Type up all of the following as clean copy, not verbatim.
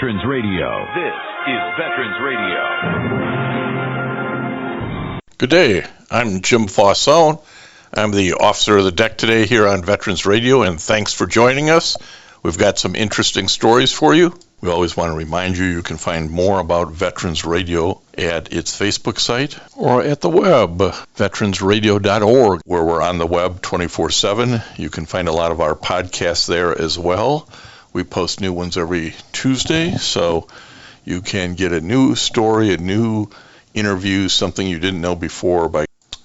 Veterans Radio. This is Veterans Radio. Good day. I'm Jim Fausone. I'm the officer of the deck today here on Veterans Radio, and thanks for joining us. We've got some interesting stories for you. We always want to remind you you can find more about Veterans Radio at its Facebook site or at the web, veteransradio.org, where we're on the web 24/7. You can find a lot of our podcasts there as well. We post new ones every Tuesday, so you can get a new story, a new interview, something you didn't know before by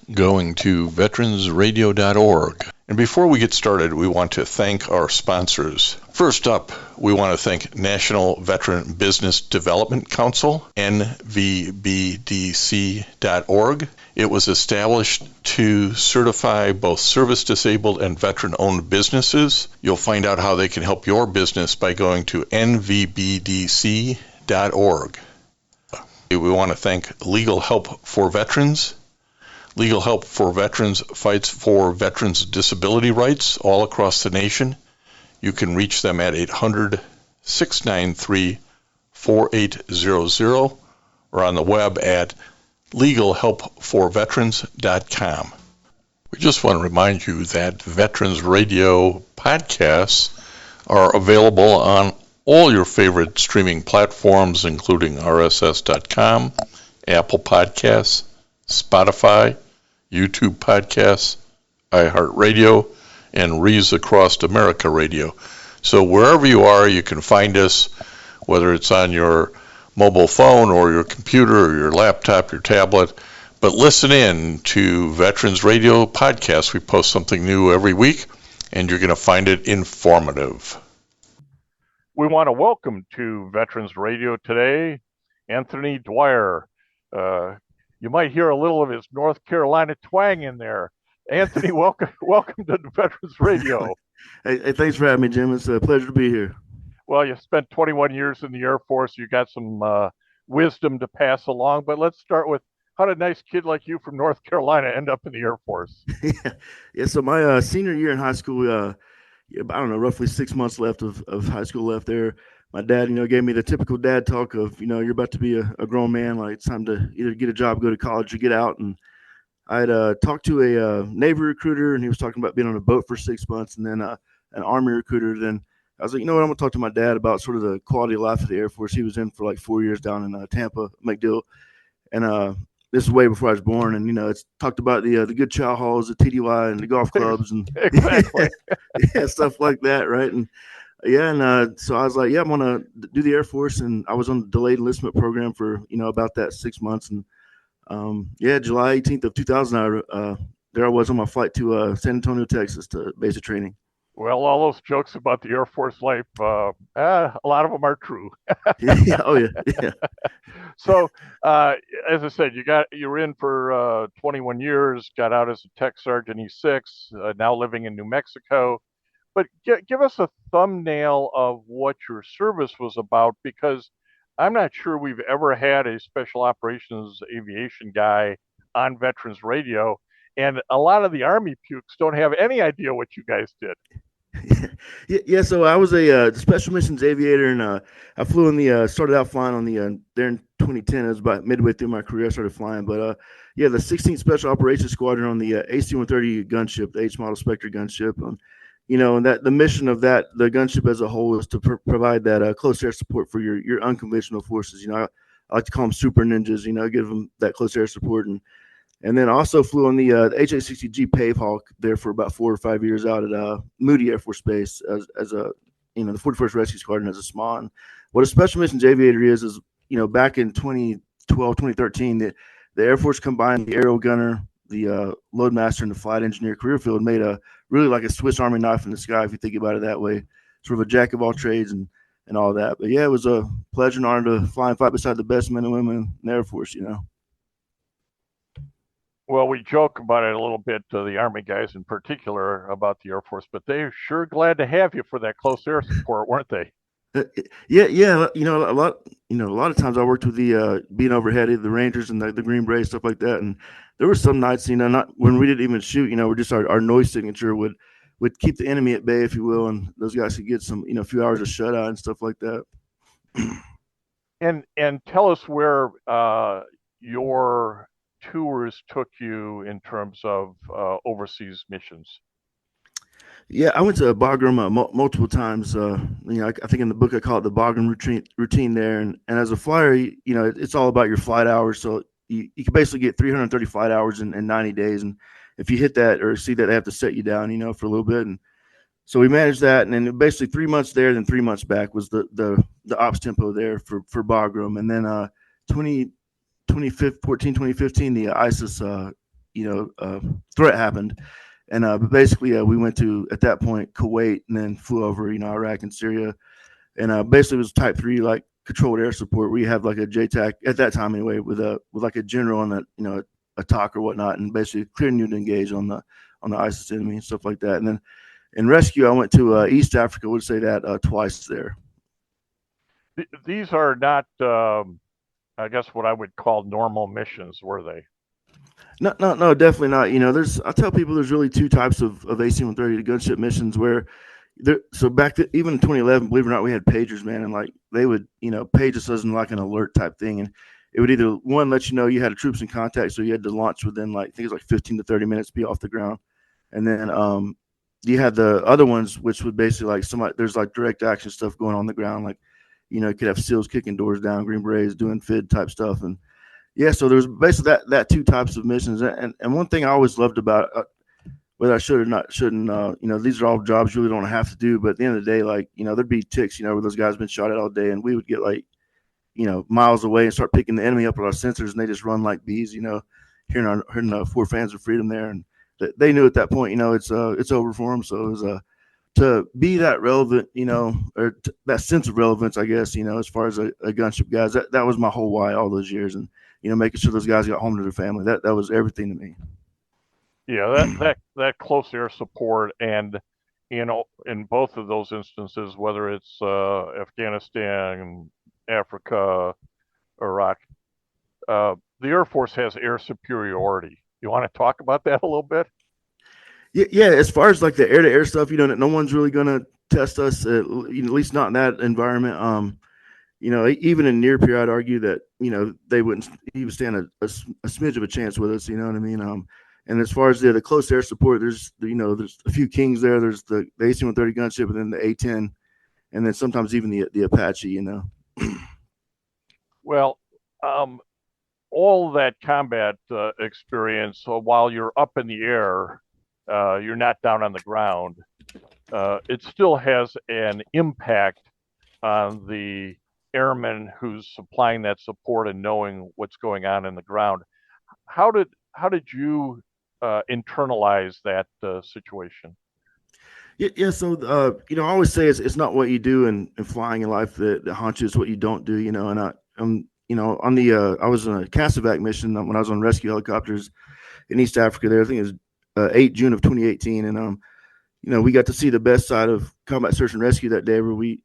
going to veteransradio.org. And before we get started, we want to thank our sponsors. First up, we want to thank National Veteran Business Development Council, nvbdc.org. It was established to certify both service-disabled and veteran-owned businesses. You'll find out how they can help your business by going to nvbdc.org. We want to thank Legal Help for Veterans. Legal Help for Veterans fights for veterans' disability rights all across the nation. You can reach them at 800-693-4800 or on the web at legalhelpforveterans.com. We just want to remind you that Veterans Radio podcasts are available on all your favorite streaming platforms, including RSS.com, Apple Podcasts, Spotify, YouTube Podcasts, iHeartRadio, and Rees Across America Radio. So wherever you are, you can find us, whether it's on your mobile phone or your computer or your laptop, your tablet. But listen in to Veterans Radio Podcasts. We post something new every week, and you're going to find it informative. We want to welcome to Veterans Radio today, Anthony Dyer. You might hear a little of his North Carolina twang in there. Anthony, welcome to Veterans Radio. Hey, thanks for having me, Jim. It's a pleasure to be here. Well, you spent 21 years in the Air Force. You got some wisdom to pass along, but let's start with, how did a nice kid like you from North Carolina end up in the Air Force? Yeah. So my senior year in high school, I don't know, roughly 6 months left of high school left there. My dad, gave me the typical dad talk of, you're about to be a grown man. Like, it's time to either get a job, go to college, or get out. And I had talked to a Navy recruiter, and he was talking about being on a boat for 6 months, and then an Army recruiter. Then I was like, you know what, I'm going to talk to my dad about sort of the quality of life of the Air Force. He was in for like 4 years down in Tampa, MacDill. And this is way before I was born. And, it's talked about the good chow halls, the TDY, and the golf clubs, and Exactly. yeah, stuff like that, right? And so I was like, yeah, I'm going to do the Air Force. And I was on the delayed enlistment program for, about that 6 months. And, July 18th of 2000, there I was on my flight to San Antonio, Texas, to basic training. Well, all those jokes about the Air Force life, a lot of them are true. Yeah. So, as I said, you were in for 21 years, got out as a tech sergeant E6, now living in New Mexico. But give us a thumbnail of what your service was about, because I'm not sure we've ever had a special operations aviation guy on Veterans Radio, and a lot of the Army pukes don't have any idea what you guys did. Yeah. So I was a special missions aviator, and I flew in started out flying on there in 2010. It was about midway through my career I started flying. But the 16th Special Operations Squadron on the AC-130 gunship, the H model Spectre gunship. And that the mission of the gunship as a whole is to provide that close air support for your unconventional forces. I like to call them super ninjas. Give them that close air support, and then also flew on the HA-60G Pave Hawk there for about 4 or 5 years out at Moody Air Force Base as a the 41st Rescue Squadron as a SMAW. What a special missions aviator is back in 2012, 2013, the Air Force combined the aerial gunner, the loadmaster, and the flight engineer career field, made a really like a Swiss Army knife in the sky, if you think about it that way. Sort of a jack of all trades and all that. But yeah, it was a pleasure and honor to fly and fight beside the best men and women in the Air Force. Well, we joke about it a little bit, the Army guys in particular, about the Air Force, but they're sure glad to have you for that close air support, weren't they? Yeah. A lot of times I worked with the being overhead, the Rangers and the Green Berets, stuff like that. And there were some nights, not when we didn't even shoot, we're just our noise signature would keep the enemy at bay, if you will. And those guys could get some, a few hours of shut eye and stuff like that. And tell us where your tours took you in terms of overseas missions. Yeah, I went to Bagram multiple times. I think in the book I call it the Bagram routine there. And as a flyer, it's all about your flight hours. So you can basically get 330 flight hours in 90 days. And if you hit that or see that, they have to set you down, for a little bit. And so we managed that. And then basically 3 months there, then 3 months back was the ops tempo there for Bagram. And then 20, 2015, the ISIS, threat happened. And but basically, we went to at that point Kuwait, and then flew over, Iraq and Syria, and basically it was Type 3 like controlled air support. We have like a JTAC at that time anyway, with like a general and a TOC or whatnot, and basically clearing you to engage on the ISIS enemy and stuff like that. And then in rescue, I went to East Africa. Would say that twice there. These are not, I guess, what I would call normal missions, were they? No, definitely not. I tell people there's really two types of AC-130 gunship missions where so back to even in 2011, believe it or not, we had pagers, man, and like they would, page us as in like an alert type thing, and it would either one let you know you had troops in contact, so you had to launch within like I think it was like 15 to 30 minutes to be off the ground, and then you had the other ones which would basically like there's like direct action stuff going on the ground, like you could have SEALs kicking doors down, Green Berets doing FID type stuff, and yeah, so there's basically that two types of missions, and one thing I always loved about whether I should or not shouldn't, these are all jobs you really don't have to do, but at the end of the day, like there'd be ticks, where those guys been shot at all day, and we would get like miles away and start picking the enemy up with our sensors, and they just run like bees, hearing the four fans of freedom there, and they knew at that point, it's over for them. So it was to be that relevant, or that sense of relevance, I guess, as far as a gunship guys, that was my whole why all those years, and making sure those guys got home to their family. That was everything to me. Yeah, that close air support, and in both of those instances, whether it's Afghanistan, Africa, Iraq, the Air Force has air superiority. You want to talk about that a little bit? Yeah. As far as like the air to air stuff, no one's really gonna test us, at least not in that environment. Even in near peer, I'd argue that they wouldn't even stand a smidge of a chance with us. You know what I mean? And as far as the close air support, there's a few kings there. There's the AC-130 gunship, and then the A-10, and then sometimes even the Apache. Well, all that combat experience, so while you're up in the air, you're not down on the ground. It still has an impact on the airman who's supplying that support and knowing what's going on in the ground. How did you internalize that situation? Yeah. So I always say it's not what you do in flying in life that haunts you, it's what you don't do. And on the I was on a CASEVAC mission when I was on rescue helicopters in East Africa. There, I think it was 8 June of 2018, and we got to see the best side of combat search and rescue that day, where we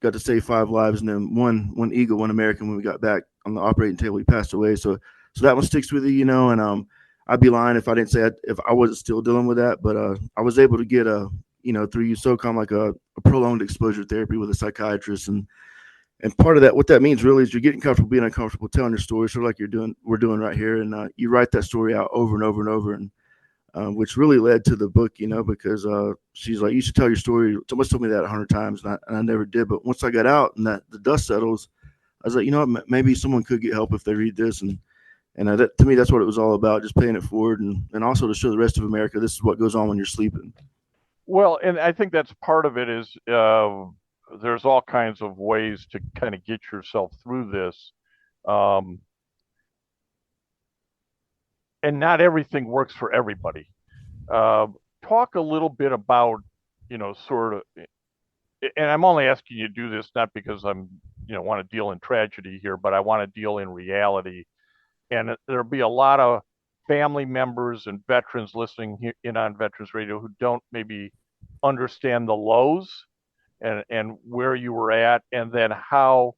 got to save 5 lives, and then one Eagle, one American. When we got back on the operating table, he passed away. So that one sticks with you, and I'd be lying if I didn't say if I wasn't still dealing with that. But I was able to get through USOCOM like a prolonged exposure therapy with a psychiatrist, and part of that, what that means really is you're getting comfortable being uncomfortable, telling your story, sort of like we're doing right here, and you write that story out over and over and over, and which really led to the book, because she's like, you should tell your story. Someone's told me that 100 times, and I never did. But once I got out and that the dust settles, I was like, what, maybe someone could get help if they read this, and that, to me, that's what it was all about, just paying it forward, and also to show the rest of America this is what goes on when you're sleeping. Well, and I think that's part of it is there's all kinds of ways to kind of get yourself through this. And not everything works for everybody. Talk a little bit about, sort of, and I'm only asking you to do this not because I'm, want to deal in tragedy here, but I want to deal in reality. And there'll be a lot of family members and veterans listening in on Veterans Radio who don't maybe understand the lows and where you were at, and then how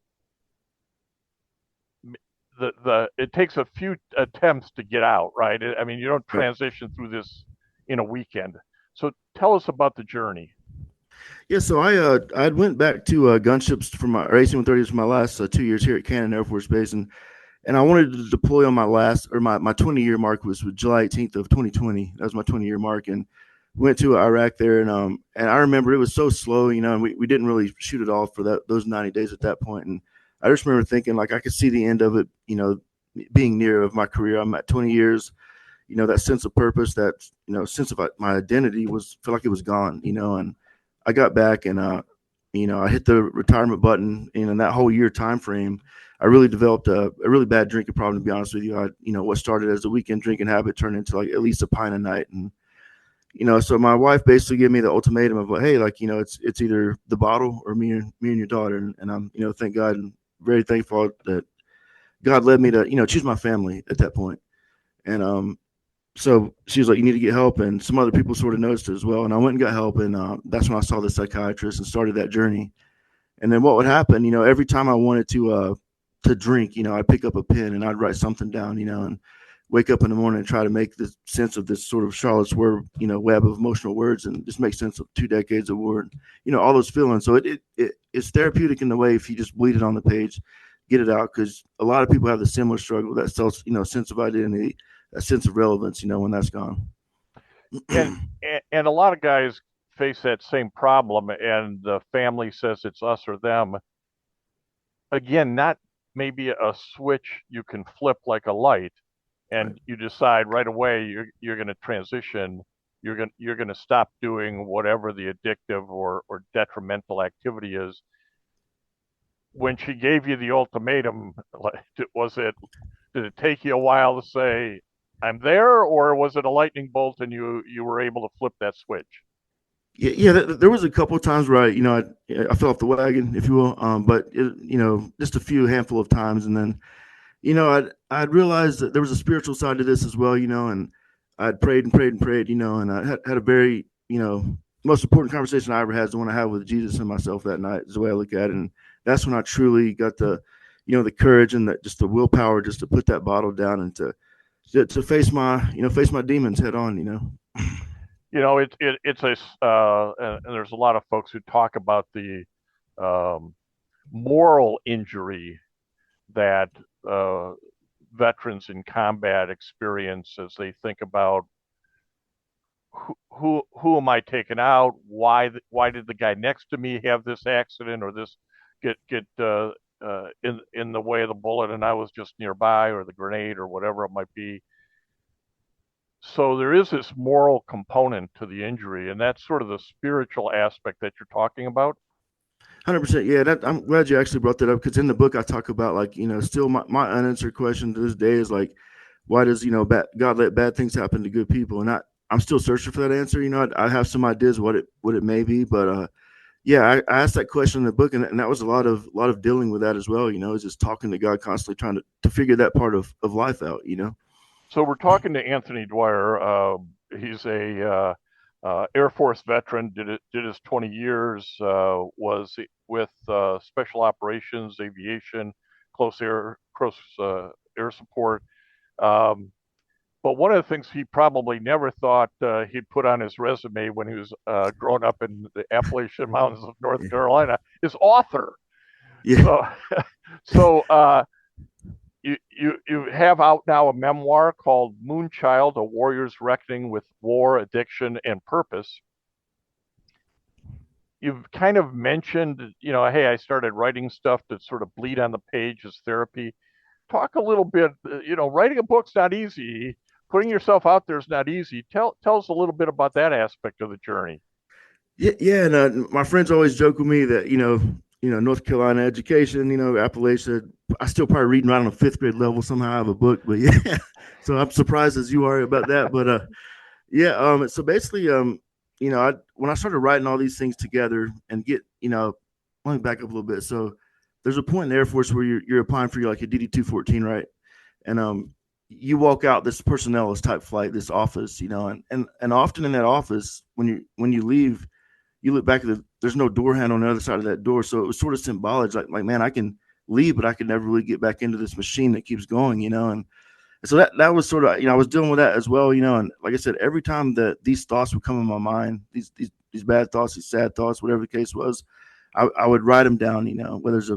it takes a few attempts to get out, right? I mean, you don't transition through this in a weekend. So tell us about the journey. Yeah, so I went back to gunships for my or AC-130s for my last 2 years here at Cannon Air Force Base, and I wanted to deploy on my 20-year mark was July 18th of 2020. That was my 20-year mark, and went to Iraq there, and I remember it was so slow, and we didn't really shoot at all for those 90 days at that point, and I just remember thinking like I could see the end of it, being near of my career. I'm at 20 years, that sense of purpose, that sense of my identity felt like it was gone, and I got back and I hit the retirement button, and in that whole year time frame, I really developed a really bad drinking problem. To be honest with you, what started as a weekend drinking habit turned into like at least a pint a night, and so my wife basically gave me the ultimatum of like, hey, like it's either the bottle or me and your daughter, and I'm thank God and very thankful that God led me to choose my family at that point, and so she was like, you need to get help, and some other people sort of noticed it as well, and I went and got help, and that's when I saw the psychiatrist and started that journey. And then what would happen, every time I wanted to drink, I'd pick up a pen and I'd write something down, and wake up in the morning and try to make the sense of this sort of Charlotte's web, web of emotional words, and just make sense of 2 decades of war, all those feelings. So it's therapeutic in the way if you just bleed it on the page, get it out, because a lot of people have the similar struggle, that sense of identity, a sense of relevance, when that's gone. And a lot of guys face that same problem, and the family says it's us or them. Again, not maybe a switch you can flip like a light, and right. You decide right away you're going to transition. You're going to stop doing whatever the addictive or detrimental activity is. When she gave you the ultimatum, did it take you a while to say, I'm there, or was it a lightning bolt and you were able to flip that switch? Yeah, there was a couple of times where I fell off the wagon, if you will, but just a handful of times, and then I'd realized that there was a spiritual side to this as well, and I'd prayed and prayed and prayed, and I had a very most important conversation I ever had is the one I had with Jesus and myself that night, is the way I look at it, and that's when I truly got the the courage and just the willpower just to put that bottle down and to face my demons head on. It's and there's a lot of folks who talk about the moral injury that veterans in combat experience as they think about who am I taking out? Why did the guy next to me have this accident, or this get in the way of the bullet, and I was just nearby, or the grenade, or whatever it might be. So there is this moral component to the injury, and that's sort of the spiritual aspect that you're talking about. 100%. Yeah, I'm glad you actually brought that up, because in the book I talk about still my unanswered question to this day is like, why does God let bad things happen to good people? And I'm still searching for that answer. I have some ideas what it may be, but yeah, I asked that question in the book, and that was a lot of dealing with that as well. Is just talking to God constantly, trying to figure that part of life out. So we're talking to Anthony Dyer. He's a Air Force veteran, did his 20 years, was with Special Operations, Aviation, close air support. But one of the things he probably never thought he'd put on his resume when he was growing up in the Appalachian Mountains of North Carolina is author. Yeah. So you have out now a memoir called Moonchild: A Warrior's Reckoning with War, Addiction, and Purpose. You've kind of mentioned, hey, I started writing stuff to sort of bleed on the page as therapy. Talk a little bit, writing a book's not easy. Putting yourself out there is not easy. Tell us a little bit about that aspect of the journey. Yeah, and my friends always joke with me that North Carolina education, Appalachia. I still probably reading right on a 5th grade level somehow. I have a book, but yeah. So I'm surprised as you are about that, but yeah. So basically, when I started writing all these things together and get, let me back up a little bit. So there's a point in the Air Force where you're applying for like a DD-214, right? And you walk out this personnelist type flight, this office, and often in that office, when you leave, you look back at there's no door handle on the other side of that door. So it was sort of symbolic, like man, I can leave, but I could never really get back into this machine that keeps going, and so that was sort of, I was dealing with that as well, and like I said, every time that these thoughts would come in my mind, these these bad thoughts, these sad thoughts, whatever the case was. I would write them down, whether it's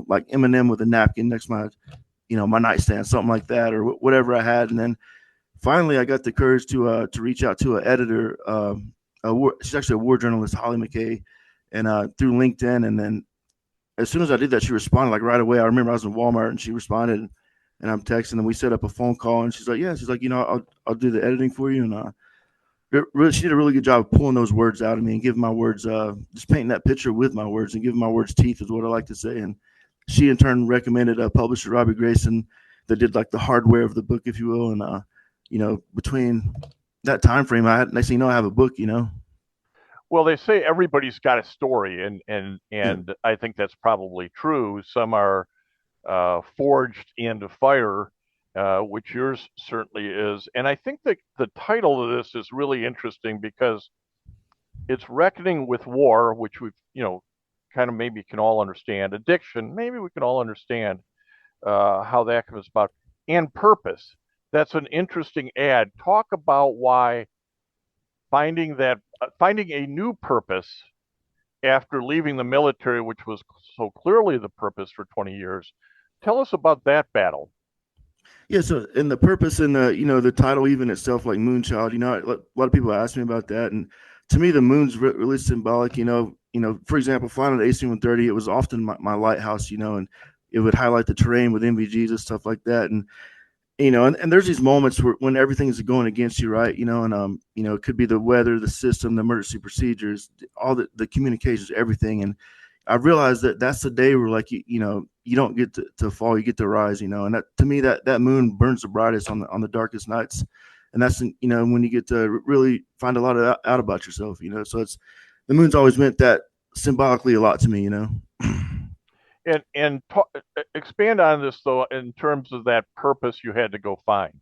like Eminem with a napkin next to my nightstand, something like that, or whatever I had. And then finally I got the courage to reach out to an editor. She's actually a war journalist, Holly McKay, and through LinkedIn. And then as soon as I did that, she responded like right away. I remember I was in Walmart and she responded, and I'm texting, and we set up a phone call, and she's like, yeah, she's like, I'll do the editing for you. And really, she did a really good job of pulling those words out of me and giving my words, just painting that picture with my words and giving my words teeth is what I like to say. And she in turn recommended a publisher, Robbie Grayson, that did like the hardware of the book, if you will. And between that time frame, next thing you know, I have a book. Well, they say everybody's got a story, and I think that's probably true. Some are forged into fire, which yours certainly is. And I think that the title of this is really interesting because it's reckoning with war, which we've, kind of maybe can all understand. Addiction, maybe we can all understand how that comes about. And purpose. That's an interesting ad. Talk about why finding a new purpose after leaving the military, which was so clearly the purpose for 20 years. Tell us about that battle. Yeah, so and the purpose and the title even itself, like Moonchild, a lot of people ask me about that, and to me the moon's really symbolic. For example, flying an AC-130, it was often my lighthouse, and it would highlight the terrain with NVGs and stuff like that, and and there's these moments when everything's going against you, right? And it could be the weather, the system, the emergency procedures, all the communications, everything, and I realized that that's the day where like you don't get to fall, you get to rise, and that to me that moon burns the brightest on the darkest nights, and that's when you get to really find a lot out about yourself, so it's the moon's always meant that symbolically a lot to me. And expand on this though in terms of that purpose you had to go find.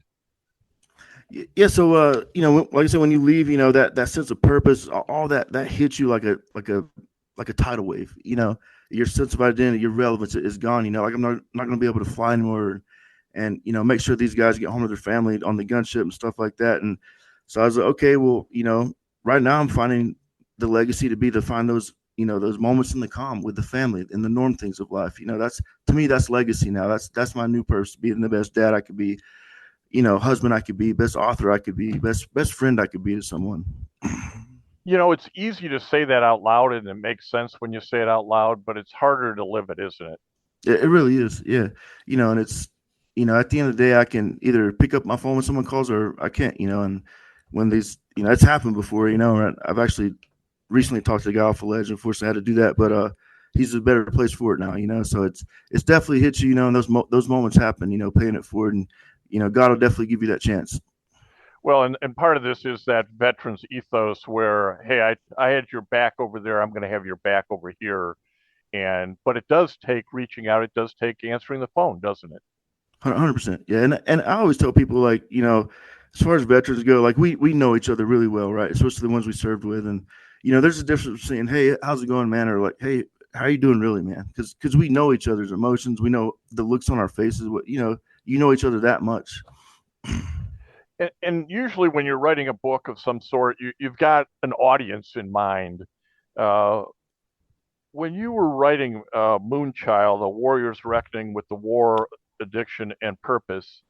Yeah, so like I said, when you leave, that sense of purpose, all that hits you like a tidal wave. Your sense of identity, your relevance is gone. Like I'm not going to be able to fly anymore, and make sure these guys get home to their family on the gunship and stuff like that. And so I was like, okay, well, right now I'm finding the legacy to be to find those those moments in the calm with the family and the norm things of life. That's to me, that's legacy now. That's my new purpose, being the best dad I could be, husband I could be, best author I could be, best friend I could be to someone. It's easy to say that out loud, and it makes sense when you say it out loud, but it's harder to live it, isn't it? It really is. Yeah. And it's, at the end of the day, I can either pick up my phone when someone calls or I can't, and when these, it's happened before, I've actually recently talked to the guy off the ledge. Unfortunately, I had to do that, but he's a better place for it now. So it's definitely hits you, and those moments happen. Paying it forward, and God will definitely give you that chance. Well, and part of this is that veterans ethos, where hey, I had your back over there, I'm going to have your back over here, but it does take reaching out. It does take answering the phone, doesn't it? 100%. Yeah, and I always tell people like as far as veterans go, like we know each other really well, right? Especially the ones we served with, and there's a difference between, hey, how's it going, man? Or like, hey, how are you doing really, man? Because we know each other's emotions. We know the looks on our faces. What, you know each other that much. And usually when you're writing a book of some sort, you've got an audience in mind. When you were writing Moonchild, A Warrior's Reckoning with the War, Addiction, and Purpose,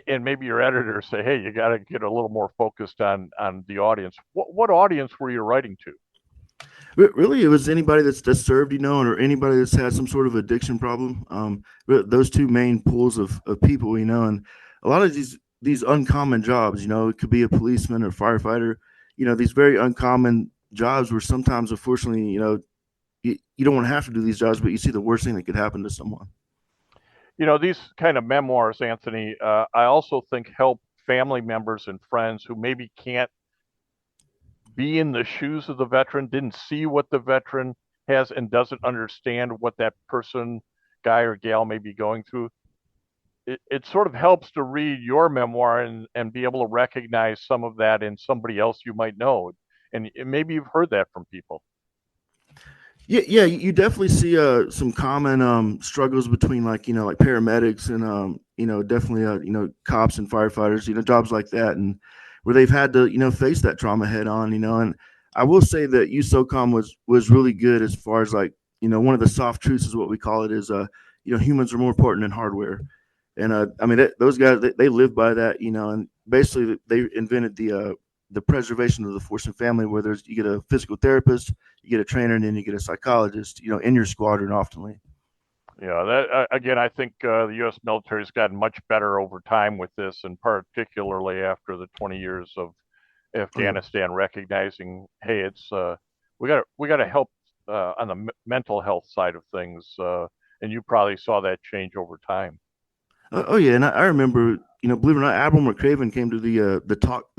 and maybe your editor say, hey, you got to get a little more focused on the audience. What audience were you writing to? Really, it was anybody that's served, or anybody that's had some sort of addiction problem. Those two main pools of people, and a lot of these uncommon jobs, it could be a policeman or firefighter, these very uncommon jobs where sometimes, unfortunately, you don't want to have to do these jobs, but you see the worst thing that could happen to someone. These kind of memoirs, Anthony, I also think help family members and friends who maybe can't be in the shoes of the veteran, didn't see what the veteran has, and doesn't understand what that person, guy or gal, may be going through. It sort of helps to read your memoir and be able to recognize some of that in somebody else you might know. And maybe you've heard that from people. Yeah, you definitely see some common struggles between like paramedics and definitely cops and firefighters, jobs like that. And where they've had to, face that trauma head on, and I will say that USOCOM was really good as far as like, one of the soft truths is what we call it is, humans are more important than hardware. And I mean, those guys, they live by that, and basically they invented the preservation of the force and family, where you get a physical therapist, you get a trainer, and then you get a psychologist, in your squadron often. Yeah, that again, I think the U.S. military has gotten much better over time with this, and particularly after the 20 years of Afghanistan, recognizing, hey, it's we got to help on the mental health side of things, and you probably saw that change over time. Oh yeah, and I remember, believe it or not, Admiral McCraven came to the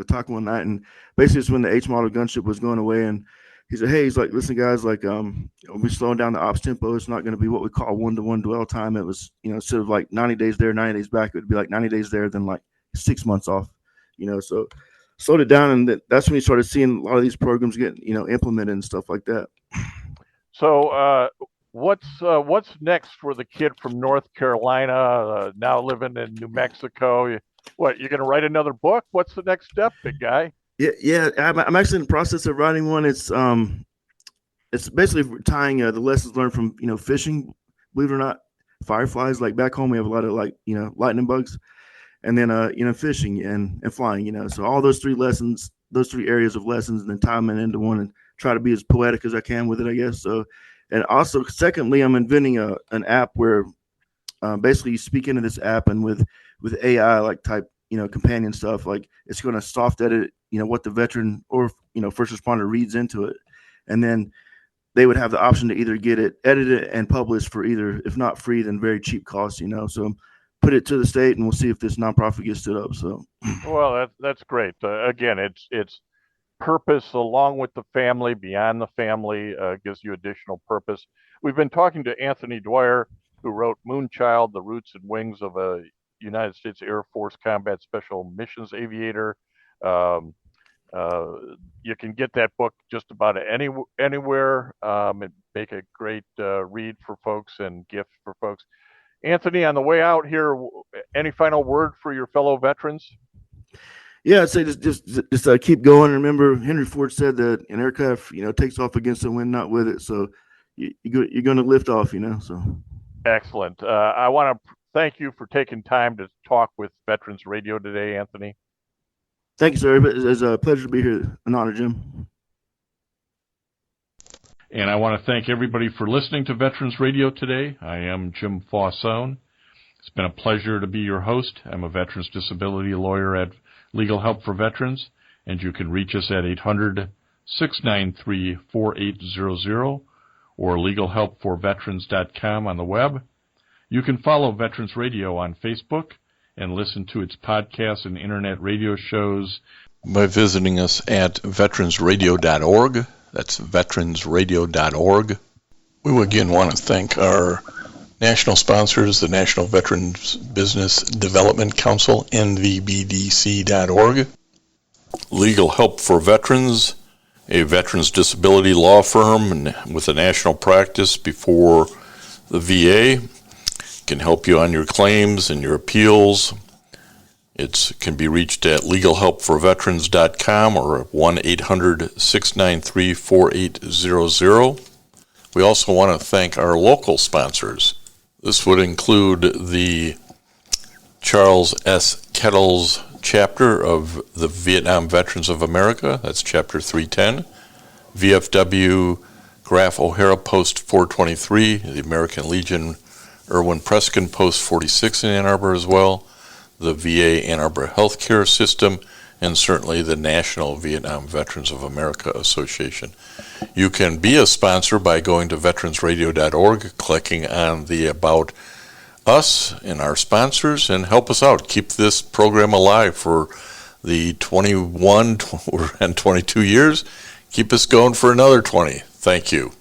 talk one night, and basically it's when the H model gunship was going away, and he said, hey, he's like, listen guys, like we're slowing down the ops tempo. It's not going to be what we call 1-to-1 dwell time. It was, instead of like 90 days there, 90 days back, it would be like 90 days there, then like 6 months off, so slowed it down, and that's when you started seeing a lot of these programs get implemented and stuff like that. So what's next for the kid from North Carolina, now living in New Mexico? What, you're going to write another book? What's the next step, big guy? Yeah. I'm actually in the process of writing one. It's basically tying the lessons learned from fishing. Believe it or not, fireflies. Like back home, we have a lot of lightning bugs, and then fishing and flying. So all those three lessons, those three areas of lessons, and then tie them into one and try to be as poetic as I can with it, I guess. So, and also, secondly, I'm inventing an app where basically you speak into this app, and with AI like type companion stuff, like it's going to soft edit what the veteran or first responder reads into it, and then they would have the option to either get it edited and published for either, if not free, then very cheap cost. So put it to the state, and we'll see if this nonprofit gets stood up. So well, that's great. Again, it's purpose along with the family, beyond the family, gives you additional purpose. We've been talking to Anthony Dyer, who wrote Moonchild, The Roots and Wings of a United States Air Force Combat Special Missions Aviator. You can get that book just about anywhere. It make a great read for folks and gift for folks. Anthony, on the way out here, any final word for your fellow veterans? Yeah, I'd say just keep going. Remember, Henry Ford said that an aircraft, takes off against the wind, not with it. So you're going to lift off, So excellent. I want to thank you for taking time to talk with Veterans Radio today, Anthony. Thank you, sir. It's a pleasure to be here. An honor, Jim. And I want to thank everybody for listening to Veterans Radio today. I am Jim Fausone. It's been a pleasure to be your host. I'm a veterans disability lawyer at Legal Help for Veterans, and you can reach us at 800-693-4800 or legalhelpforveterans.com on the web. You can follow Veterans Radio on Facebook and listen to its podcasts and internet radio shows by visiting us at veteransradio.org. That's veteransradio.org. We again want to thank our national sponsors, the National Veterans Business Development Council, nvbdc.org. Legal Help for Veterans, a veterans disability law firm with a national practice before the VA, can help you on your claims and your appeals. It can be reached at legalhelpforveterans.com or 1-800-693-4800. We also want to thank our local sponsors. This would include the Charles S. Kettles chapter of the Vietnam Veterans of America, that's chapter 310, VFW Graf O'Hara Post 423, the American Legion Irwin Preskin Post 46 in Ann Arbor as well, the VA Ann Arbor Healthcare System, and certainly the National Vietnam Veterans of America Association. You can be a sponsor by going to veteransradio.org, clicking on the About Us and our sponsors, and help us out. Keep this program alive for the 21 and 22 years. Keep us going for another 20. Thank you.